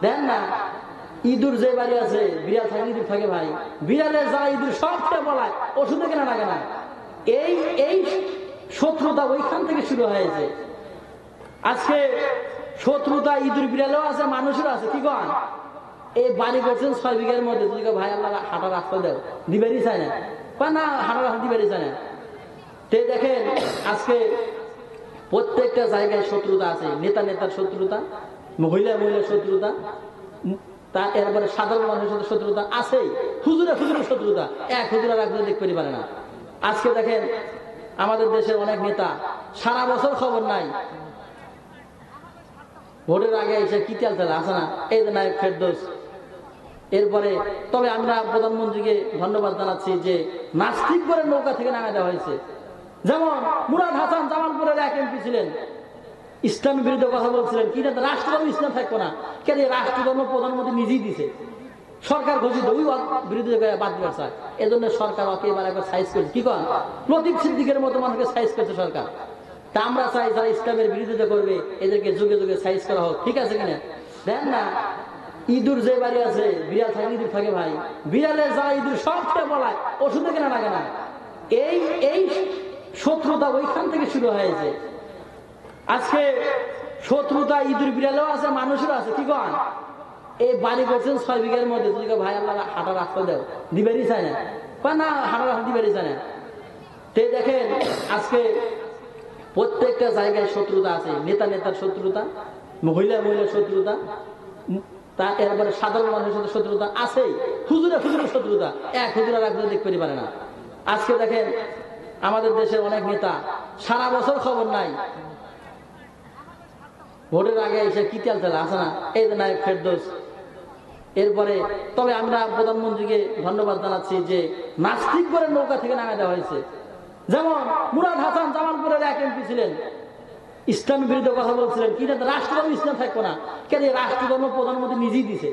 দেন না, ইঁদুর যে বাড়ি আছে বিড়াল থাকে, ইঁদুর থাকে ভাই, বিড়ালের যারা ইঁদুর সবটা বলায় ওষুধে কেনা লাগে না। এই এই শত্রুতা ওইখান থেকে শুরু হয়েছে। আজকে শত্রুতা ইঁদুর বিড়ালেও আছে, মানুষেরও আছে। কি কন, এই বাড়ি করছেন 6 বিঘার মধ্যে, তুমি ভাই আল্লাহ হাঁটা রাস্তা দেও, দিবারই চায় না, না হাঁটা রাস্তা দিবারই চায় না। তে দেখেন আজকে প্রত্যেকটা জায়গায় শত্রুতা আছে, নেতা নেতার শত্রুতা, মহিলা মহিলার শত্রুতা, তা এরপরে সাধারণ মানুষের সাথে শত্রুতা আছে, হুজুরে হুজুরের শত্রুতা, এক হুজুর আর একজন দেখতে পারে না। আজকে দেখেন আমাদের দেশের অনেক নেতা সারা বছর খবর নাই, ভোটের আগে এসে কি তেল তেল আসে না, এই যে নায়ক ফেরদৌস। এরপরে তবে আমরা প্রধানমন্ত্রীকে ধন্যবাদ জানাচ্ছি যে নাস্তিক করে নৌকা থেকে নামা দেওয়া হয়েছে। যেমন মুরাদ হাসান জামালপুরের এক এমপি ছিলেন, ইসলামের বিরুদ্ধে কথা বলছিলেন, কি না রাষ্ট্রধর্ম ইসলাম থাকবো না, কেন রাষ্ট্রধর্ম প্রধানমন্ত্রী নিজেই দিছে, সরকার ঘোষিত, ওই বিরুদ্ধে বাদ দেওয়ার চায়। এজন্য সরকার ওকে এবার একবার সাইজ করেছে। কি কন, লতিফ সিদ্দিকের মতো মানুষকে সাইজ করছে সরকার। তা আমরা চাই যারা ইসলামের বিরোধিতা করবে এদেরকে যুগে যুগে সাইজ করা হোক। ঠিক আছে কিনা? দেন না, ইঁদুর যে বাড়ি আছে বিড়াল থাকে, ইঁদুর থাকে ভাই, বিড়ালের যারা ইঁদুর সবটা বলায় ওষুধে কেনা লাগে না। এই এই শত্রুতা ওইখান থেকে শুরু হয়েছে। আজকে শত্রুতা ইঁদুর বিড়ালেও আছে, মানুষেরও আছে। কি কন, এই বাড়ি করছেন 6 বিঘার মধ্যে, তুমি ভাই আল্লাহ হাঁটা রাস্তা দেও, দিবারই চায় না, না হাঁটা রাস্তা দিবারই চায় না। তে দেখেন আজকে প্রত্যেকটা জায়গায় শত্রুতা আছে, নেতা নেতার শত্রুতা, মহিলা মহিলার শত্রুতা, তা এরপরে সাধারণ মানুষের সাথে শত্রুতা আছে, হুজুরে হুজুরের শত্রুতা, এক হুজুর আর একজন দেখতে পারে না। আজকে দেখেন আমাদের দেশের অনেক নেতা সারা বছর খবর নাই, ভোটের আগে এসে কি তেল তেল আসে না, এই যে নায়ক ফেরদৌস। এরপরে তবে আমরা প্রধানমন্ত্রীকে ধন্যবাদ জানাচ্ছি যে নাস্তিক করে নৌকা থেকে নামা দেওয়া হয়েছে। যেমন মুরাদ হাসান জামালপুরের এক এমপি ছিলেন, ইসলামের বিরুদ্ধে কথা বলছিলেন, কি না রাষ্ট্রধর্ম ইসলাম থাকবো না, কেন রাষ্ট্রধর্ম প্রধানমন্ত্রী নিজেই দিছে,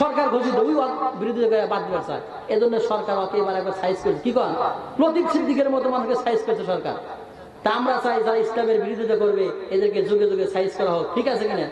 সরকার ঘোষিত, ওই বিরুদ্ধে বাদ দেওয়ার চায়। এজন্য সরকার ওকে এবার একবার সাইজ করেছে। কি কন, লতিফ সিদ্দিকের মতো মানুষকে সাইজ করছে সরকার। তা আমরা চাই যারা ইসলামের বিরোধিতা করবে এদেরকে যুগে যুগে সাইজ করা হোক। ঠিক আছে কিনা?